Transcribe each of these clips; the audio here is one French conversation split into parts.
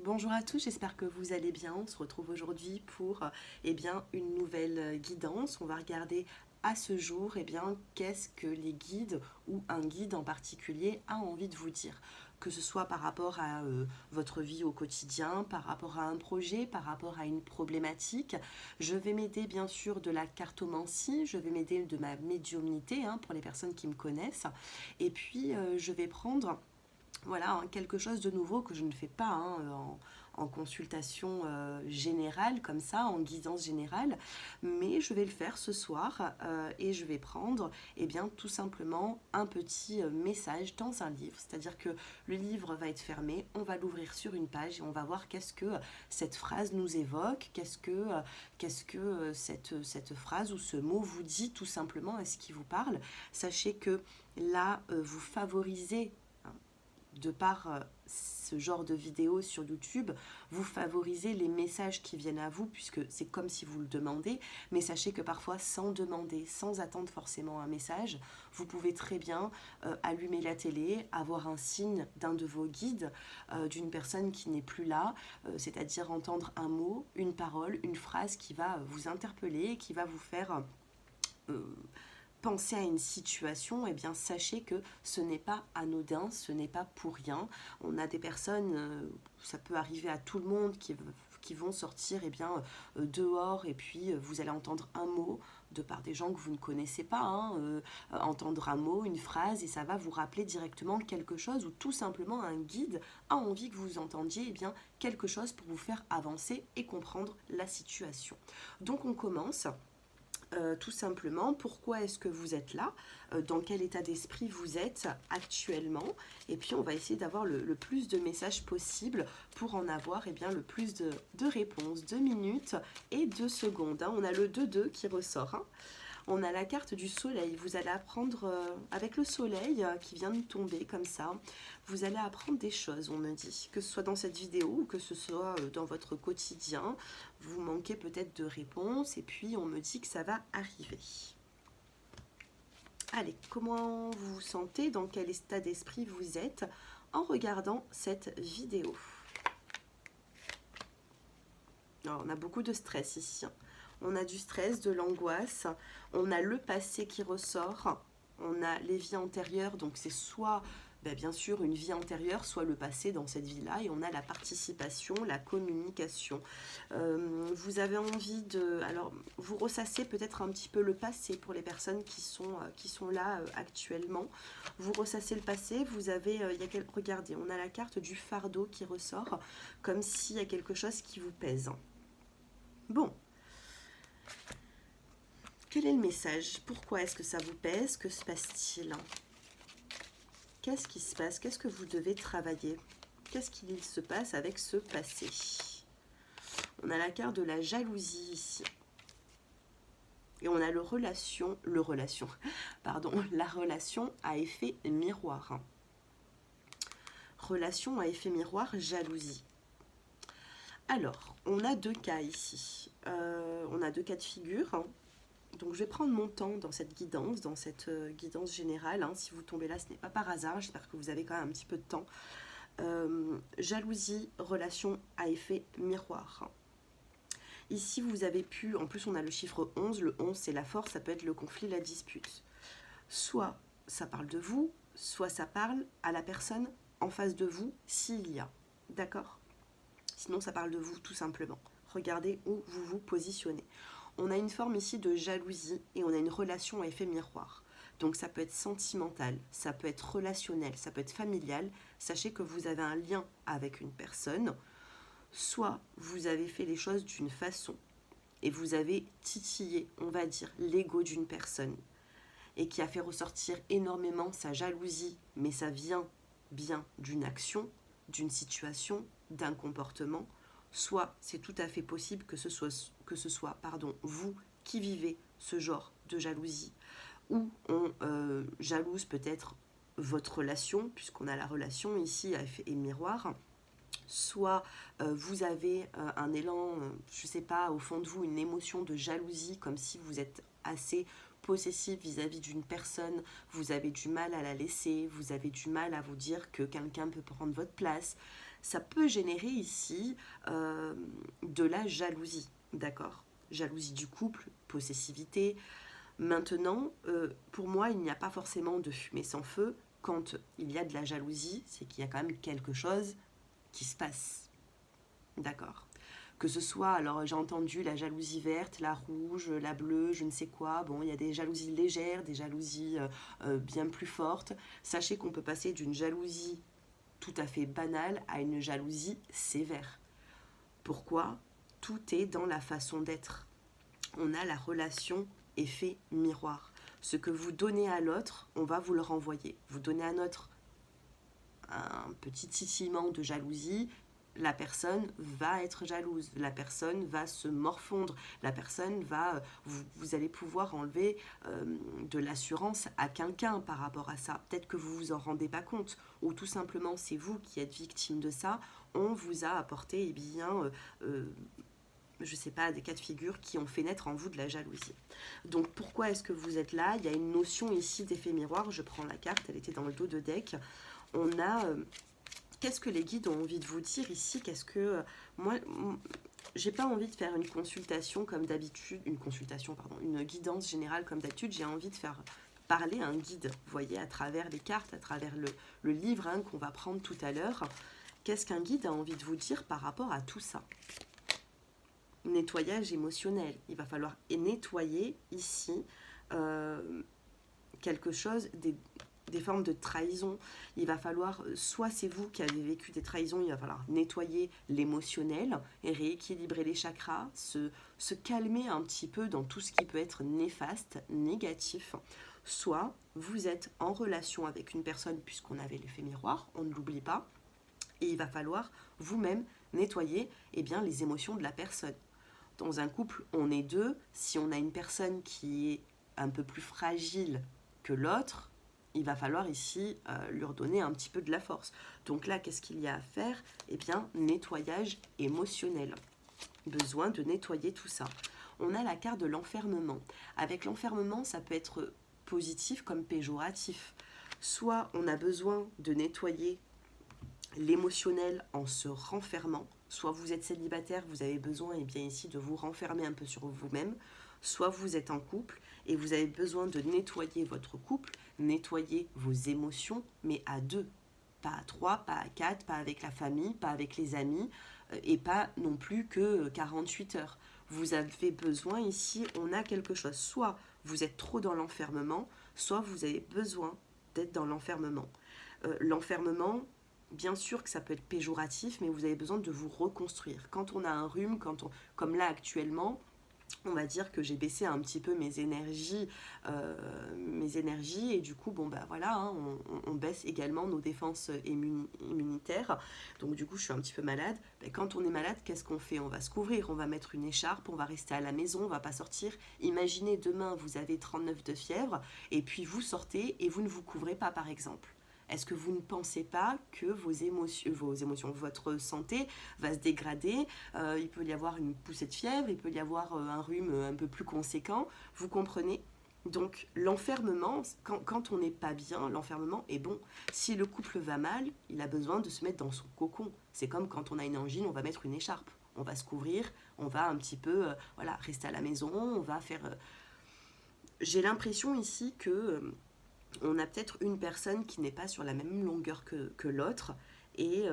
Bonjour à tous, j'espère que vous allez bien. On se retrouve aujourd'hui pour une nouvelle guidance. On va regarder à ce jour qu'est-ce que les guides ou un guide en particulier a envie de vous dire. Que ce soit par rapport à votre vie au quotidien, par rapport à un projet, par rapport à une problématique. Je vais m'aider bien sûr de la cartomancie, je vais m'aider de ma médiumnité pour les personnes qui me connaissent. Et puis je vais prendre quelque chose de nouveau que je ne fais pas en consultation générale, comme ça, en guidance générale, mais je vais le faire ce soir et je vais prendre tout simplement un petit message dans un livre, c'est-à-dire que le livre va être fermé, on va l'ouvrir sur une page et on va voir qu'est-ce que cette phrase nous évoque, qu'est-ce que cette phrase ou ce mot vous dit tout simplement, est-ce qu'il vous parle. Sachez que là, vous favorisez de par ce genre de vidéos sur YouTube, vous favorisez les messages qui viennent à vous, puisque c'est comme si vous le demandez, mais sachez que parfois, sans demander, sans attendre forcément un message, vous pouvez très bien allumer la télé, avoir un signe d'un de vos guides, d'une personne qui n'est plus là, c'est-à-dire entendre un mot, une parole, une phrase qui va vous interpeller, qui va vous faire penser à une situation, sachez que ce n'est pas anodin, ce n'est pas pour rien. On a des personnes, ça peut arriver à tout le monde, qui vont sortir dehors et puis vous allez entendre un mot de par des gens que vous ne connaissez pas, entendre un mot, une phrase et ça va vous rappeler directement quelque chose ou tout simplement un guide a envie que vous entendiez quelque chose pour vous faire avancer et comprendre la situation. Donc on commence. Tout simplement, pourquoi est-ce que vous êtes là, dans quel état d'esprit vous êtes actuellement, et puis on va essayer d'avoir le plus de messages possible pour en avoir le plus de réponses, de minutes et de secondes. On a le 2-2 qui ressort. On a la carte du soleil, vous allez apprendre, avec le soleil qui vient de tomber comme ça, vous allez apprendre des choses, on me dit, que ce soit dans cette vidéo ou que ce soit dans votre quotidien, vous manquez peut-être de réponses et puis on me dit que ça va arriver. Allez, comment vous vous sentez, dans quel état d'esprit vous êtes en regardant cette vidéo? Alors, on a beaucoup de stress ici. On a du stress, de l'angoisse, on a le passé qui ressort, on a les vies antérieures, donc c'est soit bien sûr une vie antérieure, soit le passé dans cette vie-là, et on a la participation, la communication. Vous avez envie de... Alors, vous ressassez peut-être un petit peu le passé pour les personnes qui sont là actuellement. Vous ressassez le passé, vous avez... regardez, on a la carte du fardeau qui ressort, comme s'il y a quelque chose qui vous pèse. Bon. Quel est le message? Pourquoi est-ce que ça vous pèse? Que se passe-t-il? Qu'est-ce qui se passe? Qu'est-ce que vous devez travailler? Qu'est-ce qu'il se passe avec ce passé? On a la carte de la jalousie ici. Et on a la relation à effet miroir. Relation à effet miroir, jalousie. Alors, on a deux cas ici. On a deux cas de figure. Donc je vais prendre mon temps dans cette guidance générale. Si vous tombez là, ce n'est pas par hasard. J'espère que vous avez quand même un petit peu de temps. Jalousie, relation à effet miroir. Ici, vous avez pu... En plus, on a le chiffre 11. Le 11, c'est la force. Ça peut être le conflit, la dispute. Soit ça parle de vous, soit ça parle à la personne en face de vous, s'il y a. D'accord? Sinon, ça parle de vous, tout simplement. Regardez où vous vous positionnez. On a une forme ici de jalousie et on a une relation à effet miroir. Donc ça peut être sentimental, ça peut être relationnel, ça peut être familial. Sachez que vous avez un lien avec une personne. Soit vous avez fait les choses d'une façon et vous avez titillé, on va dire, l'ego d'une personne et qui a fait ressortir énormément sa jalousie, mais ça vient bien d'une action, d'une situation, d'un comportement. Soit c'est tout à fait possible que ce soit vous qui vivez ce genre de jalousie, ou on jalouse peut-être votre relation, puisqu'on a la relation ici et miroir, soit vous avez un élan, je ne sais pas, au fond de vous, une émotion de jalousie, comme si vous êtes assez possessif vis-à-vis d'une personne, vous avez du mal à la laisser, vous avez du mal à vous dire que quelqu'un peut prendre votre place. ça peut générer ici de la jalousie, d'accord? Jalousie du couple, possessivité. Maintenant, pour moi, il n'y a pas forcément de fumée sans feu. Quand il y a de la jalousie, c'est qu'il y a quand même quelque chose qui se passe, d'accord? Que ce soit, alors j'ai entendu la jalousie verte, la rouge, la bleue, je ne sais quoi. Bon, il y a des jalousies légères, des jalousies bien plus fortes. Sachez qu'on peut passer d'une jalousie tout à fait banale à une jalousie sévère. Pourquoi? Tout est dans la façon d'être. On a la relation effet miroir. Ce que vous donnez à l'autre, on va vous le renvoyer. Vous donnez à l'autre un petit titillement de jalousie, la personne va être jalouse, la personne va se morfondre, la personne va, vous allez pouvoir enlever de l'assurance à quelqu'un par rapport à ça. Peut-être que vous vous en rendez pas compte, ou tout simplement c'est vous qui êtes victime de ça. On vous a apporté, eh bien, je sais pas, des cas de figure qui ont fait naître en vous de la jalousie. Donc pourquoi est-ce que vous êtes là? Il y a une notion ici d'effet miroir. Je prends la carte, elle était dans le dos de deck. On a qu'est-ce que les guides ont envie de vous dire ici? Qu'est-ce que moi, j'ai pas envie de faire une consultation comme d'habitude, une guidance générale comme d'habitude. J'ai envie de faire parler un guide, vous voyez, à travers les cartes, à travers le livre qu'on va prendre tout à l'heure. Qu'est-ce qu'un guide a envie de vous dire par rapport à tout ça? Nettoyage émotionnel. Il va falloir nettoyer ici quelque chose, des formes de trahison. Il va falloir, soit c'est vous qui avez vécu des trahisons, il va falloir nettoyer l'émotionnel et rééquilibrer les chakras, se calmer un petit peu dans tout ce qui peut être néfaste, négatif. Soit vous êtes en relation avec une personne, puisqu'on avait l'effet miroir, on ne l'oublie pas, et il va falloir vous-même nettoyer bien, les émotions de la personne. Dans un couple, on est deux. Si on a une personne qui est un peu plus fragile que l'autre, il va falloir ici lui redonner un petit peu de la force. Donc là, qu'est-ce qu'il y a à faire? Eh bien, nettoyage émotionnel. Besoin de nettoyer tout ça. On a la carte de l'enfermement. Avec l'enfermement, ça peut être positif comme péjoratif. Soit on a besoin de nettoyer l'émotionnel en se renfermant. Soit vous êtes célibataire, vous avez besoin bien ici de vous renfermer un peu sur vous-même. Soit vous êtes en couple et vous avez besoin de nettoyer votre couple, nettoyer vos émotions, mais à deux. Pas à trois, pas à quatre, pas avec la famille, pas avec les amis, et pas non plus que 48 heures. Vous avez besoin ici, on a quelque chose. Soit vous êtes trop dans l'enfermement, soit vous avez besoin d'être dans l'enfermement. L'enfermement, bien sûr que ça peut être péjoratif, mais vous avez besoin de vous reconstruire. Quand on a un rhume, comme là actuellement, on va dire que j'ai baissé un petit peu mes énergies et du coup, bon bah voilà, on baisse également nos défenses immunitaires. Donc du coup, je suis un petit peu malade. Quand on est malade, qu'est-ce qu'on fait? On va se couvrir, on va mettre une écharpe, on va rester à la maison, on va pas sortir. Imaginez demain, vous avez 39 de fièvre et puis vous sortez et vous ne vous couvrez pas, par exemple. Est-ce que vous ne pensez pas que vos émotions, votre santé va se dégrader? Il peut y avoir une poussée de fièvre, il peut y avoir un rhume un peu plus conséquent. Vous comprenez? Donc l'enfermement, quand on n'est pas bien, l'enfermement est bon. Si le couple va mal, il a besoin de se mettre dans son cocon. C'est comme quand on a une angine, on va mettre une écharpe. On va se couvrir, on va un petit peu rester à la maison, on va faire... J'ai l'impression ici que... on a peut-être une personne qui n'est pas sur la même longueur que l'autre et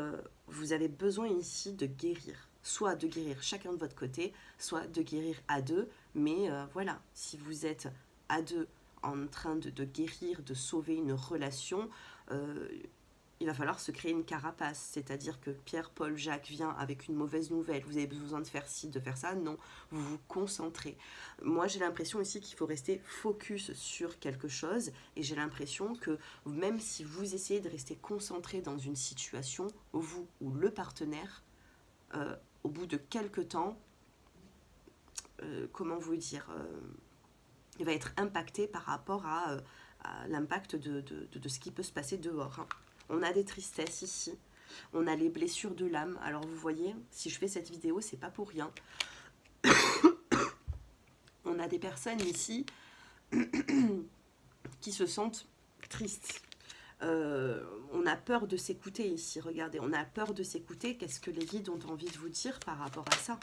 vous avez besoin ici de guérir. Soit de guérir chacun de votre côté, soit de guérir à deux. Mais voilà, si vous êtes à deux en train de guérir, de sauver une relation, il va falloir se créer une carapace. C'est-à-dire que Pierre, Paul, Jacques vient avec une mauvaise nouvelle. Vous avez besoin de faire ci, de faire ça. Non, vous vous concentrez. Moi, j'ai l'impression ici qu'il faut rester focus sur quelque chose. Et j'ai l'impression que même si vous essayez de rester concentré dans une situation, vous ou le partenaire, au bout de quelques temps, comment vous dire, il va être impacté par rapport à l'impact de ce qui peut se passer dehors. On a des tristesses ici, on a les blessures de l'âme. Alors vous voyez, si je fais cette vidéo, c'est pas pour rien. On a des personnes ici qui se sentent tristes. On a peur de s'écouter ici, regardez, on a peur de s'écouter. Qu'est-ce que les guides ont envie de vous dire par rapport à ça?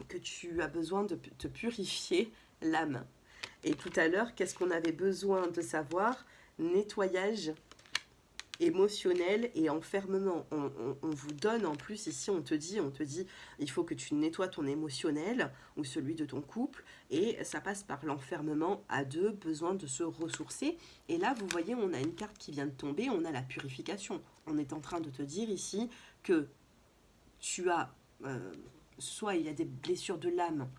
Que tu as besoin de te purifier l'âme. Et tout à l'heure, qu'est-ce qu'on avait besoin de savoir? Nettoyage émotionnel et enfermement. On vous donne en plus ici, on te dit, il faut que tu nettoies ton émotionnel ou celui de ton couple, et ça passe par l'enfermement à deux, besoin de se ressourcer. Et là, vous voyez, on a une carte qui vient de tomber, on a la purification. On est en train de te dire ici que tu as, soit il y a des blessures de l'âme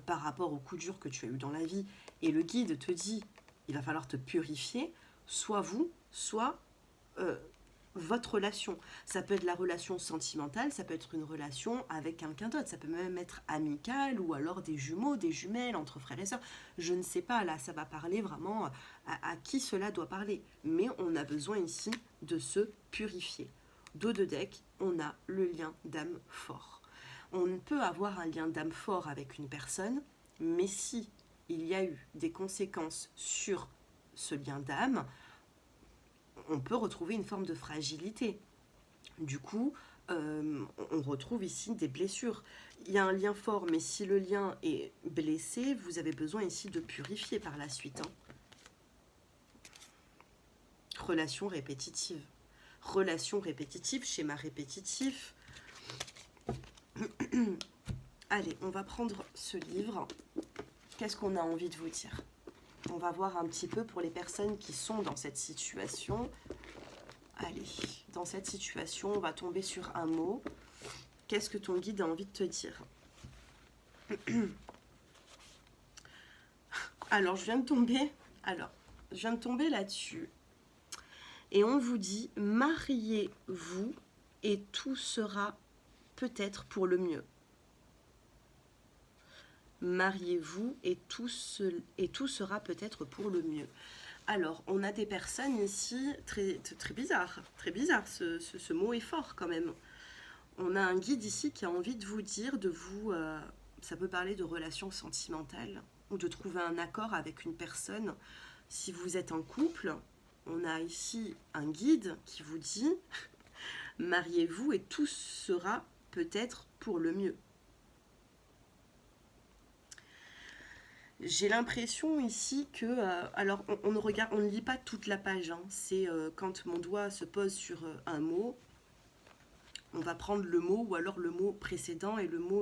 par rapport aux coups durs que tu as eu dans la vie, et le guide te dit, il va falloir te purifier, soit vous, soit votre relation. Ça peut être la relation sentimentale, ça peut être une relation avec quelqu'un d'autre, ça peut même être amical ou alors des jumeaux, des jumelles entre frères et sœurs. Je ne sais pas, là, ça va parler vraiment à qui cela doit parler. Mais on a besoin ici de se purifier. Dos de deck, on a le lien d'âme fort. On peut avoir un lien d'âme fort avec une personne, mais si il y a eu des conséquences sur ce lien d'âme, on peut retrouver une forme de fragilité. Du coup, on retrouve ici des blessures. Il y a un lien fort, mais si le lien est blessé, vous avez besoin ici de purifier par la suite. Relation répétitive. Relation répétitive, schéma répétitif. Allez, on va prendre ce livre. Qu'est-ce qu'on a envie de vous dire? On va voir un petit peu pour les personnes qui sont dans cette situation. Allez, dans cette situation, on va tomber sur un mot. Qu'est-ce que ton guide a envie de te dire? Alors, je viens de tomber là-dessus. Et on vous dit, mariez-vous et tout sera peut-être pour le mieux. Mariez-vous et tout sera peut-être pour le mieux. Alors, on a des personnes ici, très bizarre, ce mot est fort quand même. On a un guide ici qui a envie de vous dire, ça peut parler de relations sentimentales, ou de trouver un accord avec une personne. Si vous êtes en couple, on a ici un guide qui vous dit, mariez-vous et tout sera peut-être pour le mieux. J'ai l'impression ici que, alors on ne lit pas toute la page, hein. C'est quand mon doigt se pose sur un mot, on va prendre le mot ou alors le mot précédent et le mot